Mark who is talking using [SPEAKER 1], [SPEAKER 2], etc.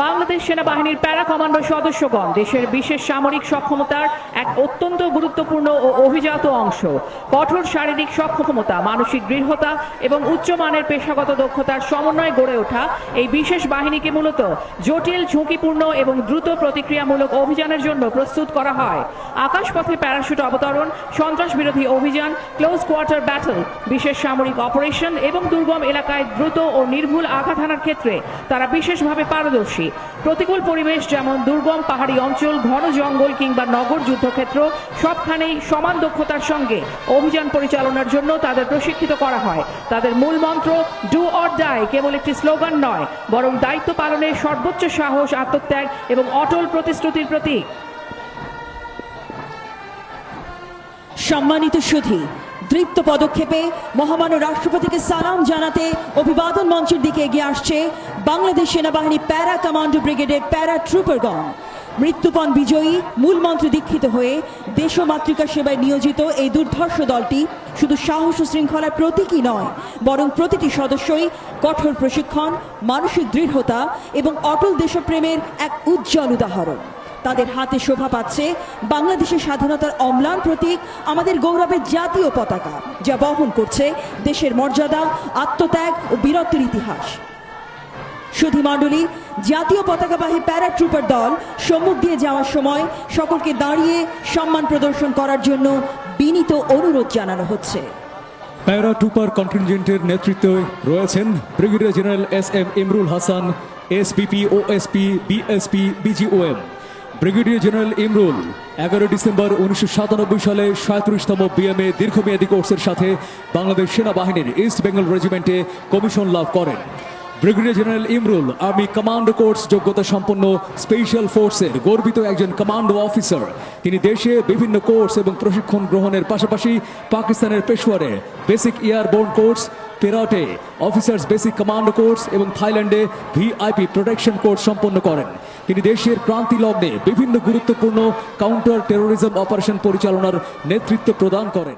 [SPEAKER 1] বাংলাদেশ সেনাবাহিনীর para commando সদস্যগণ দেশের বিশেষ সামরিক সক্ষমতার এক অত্যন্ত গুরুত্বপূর্ণ ও অভিজাত অংশ। কঠোর শারীরিক সক্ষমতা, মানসিক দৃঢ়তা এবং উচ্চমানের পেশাগত দক্ষতার সমন্বয়ে গড়ে ওঠা এই বিশেষ বাহিনীকে মূলত জটিল, ঝুঁকিপূর্ণ এবং দ্রুত প্রতিক্রিয়ামূলক অভিযানের জন্য প্রস্তুত করা হয়। আকাশপথে প্যারাশুট অবতরণ, সন্ত্রাস বিরোধী অভিযান, ক্লোজ কোয়ার্টার ব্যাটল, বিশেষ সামরিক অপারেশন এবং দুর্গম এলাকায় দ্রুত ও নির্ভুল আঘাত হানার ক্ষেত্রে তারা বিশেষভাবে পারদর্শী। প্রতিকূল পরিবেশ যেমন দুর্গম পাহাড়ি অঞ্চল, ঘন জঙ্গল কিংবা নগর যুদ্ধক্ষেত্র সবখানেই সমান দক্ষতার সঙ্গে অভিযান পরিচালনার জন্য তাদের প্রশিক্ষিত করা হয়। তাদের মূল মন্ত্র ডু অর ডাই কেবল একটি স্লোগান নয়, বরং দায়িত্ব পালনের সর্বোচ্চ সাহস, আত্মত্যাগ এবং অটল প্রতিশ্রুতির প্রতীক।
[SPEAKER 2] সম্মানিত সুধী, দৃপ্ত পদক্ষেপে মহামান্য রাষ্ট্রপতিকে সালাম জানাতে অভিবাদন মঞ্চের দিকে এগিয়ে আসছে বাংলাদেশ সেনাবাহিনী প্যারা কমান্ডো ব্রিগেডের প্যারা ট্রুপারগণ। মৃত্যুপণ বিজয়ী মূল মন্ত্রে দীক্ষিত হয়ে দেশ ও মাতৃকা সেবায় নিয়োজিত এই দুর্ধর্ষ দলটি শুধু সাহস ও শৃঙ্খলার প্রতীকই নয়, বরং প্রতিটি সদস্যই কঠোর প্রশিক্ষণ, মানসিক দৃঢ়তা এবং অটল দেশপ্রেমের এক উজ্জ্বল উদাহরণ। তাদের হাতে শোভা পাচ্ছে বাংলাদেশের স্বাধীনতার অম্লান প্রতীক, আমাদের গৌরবের জাতীয় পতাকা, যা বহন করছে দেশের মর্যাদা, আত্মত্যাগ ও বীরত্বের ইতিহাস। সুধী মণ্ডলী, জাতীয় পতাকাবাহী প্যারা ট্রুপার দল সম্মুখ দিয়ে যাওয়ার সময় সকলকে দাঁড়িয়ে সম্মান প্রদর্শন করার জন্য বিনীত অনুরোধ জানানো হচ্ছে।
[SPEAKER 3] প্যারা ট্রুপার কন্টিনজেন্টের নেতৃত্বে রয়েছেন brigadier general S M. Imrul Hasan, SPP, OSP, BSP, BGOM. Brigadier general Imrul 11 December 1997 সালে 37তম বিএমএ দীর্ঘমেয়াদী কোর্সের সাথে বাংলাদেশ সেনাবাহিনীর ইস্ট বেঙ্গল রেজিমেন্টে কমিশন লাভ করেন। Brigadier general Imrul army commando course যোগ্যতা সম্পন্ন স্পেশাল ফোর্সের গর্বিত একজন কমান্ডো অফিসার। তিনি দেশে বিভিন্ন কোর্স এবং প্রশিক্ষণ গ্রহণের পাশাপাশি পাকিস্তানের পেশোয়ারে বেসিক এয়ারবোর্ন কোর্স, পেরাটে অফিসার্স বেসিক কমান্ডো কোর্স এবং থাইল্যান্ডে ভিআইপি প্রোটেকশন কোর্স সম্পন্ন করেন। তিনি দেশের ক্রান্তি লগ্নে বিভিন্ন গুরুত্বপূর্ণ কাউন্টার টেরোরিজম অপারেশন পরিচালনার নেতৃত্ব প্রদান করেন।